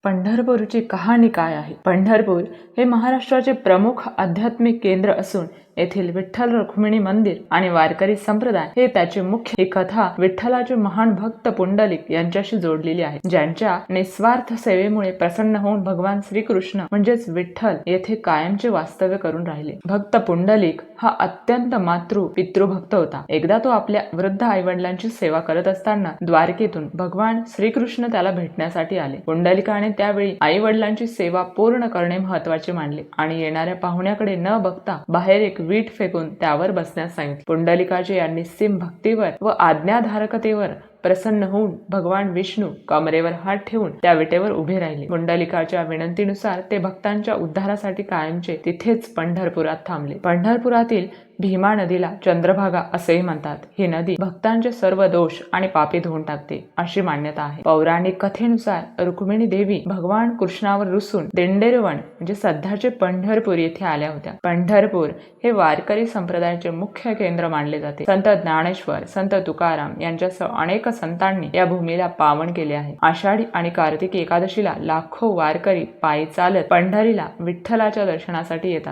पंढरपूरची कहाणी काय आहे? पंढरपूर हे महाराष्ट्राचे प्रमुख आध्यात्मिक केंद्र असून येथील विठ्ठल रुक्मिणी मंदिर आणि वारकरी संप्रदाय हे त्याची मुख्य ही कथा विठ्ठलाचे महान भक्त पुंडलिक यांच्याशी जोडलेली आहे, ज्यांच्या निस्वार्थ सेवेमुळे प्रसन्न होऊन भगवान श्रीकृष्ण म्हणजेच विठ्ठल येथे कायमचे वास्तव्य करून राहिले. भक्त पुंडलिक हा अत्यंत पितृभक्त होता. एकदा तो आपल्या वृद्ध आईवडिलांची सेवा करत असताना द्वारकेतून भगवान श्रीकृष्ण त्याला भेटण्यासाठी आले. पुंडलिकाने त्यावेळी आई वडिलांची सेवा पूर्ण करणे महत्त्वाचे मानले आणि येणाऱ्या पाहुण्याकडे न बघता बाहेर एक वीट फेकून त्यावर बसण्यास सांगितले. पुंडलिकाचे या निस्सीम भक्तीवर व आज्ञाधारकतेवर प्रसन्न होऊन भगवान विष्णू कमरेवर हात ठेवून त्या विटेवर उभे राहिले. पुंडलिकाच्या विनंतीनुसार ते भक्तांच्या उद्धारासाठी कायमचे तिथेच पंढरपुरात थांबले. पंढरपुरातील भीमा नदीला चंद्रभागा असेही म्हणतात. ही नदी भक्तांचे सर्व दोष आणि पापे धुवून टाकते अशी मान्यता आहे. पौराणिक कथेनुसार रुक्मिणी देवी भगवान कृष्णावर रुसून दिंडेरवन म्हणजे सध्याचे पंढरपूर येथे आल्या होत्या. पंढरपूर हे वारकरी संप्रदायाचे मुख्य केंद्र मानले जाते. संत ज्ञानेश्वर, संत तुकाराम यांच्यासह अनेक संतांनी या भूमीला पावन केले आहे. आषाढी आणि कार्तिकी एकादशीला लाखो वारकरी पायी चालत पंढरीला विठ्ठलाच्या दर्शनासाठी येतात.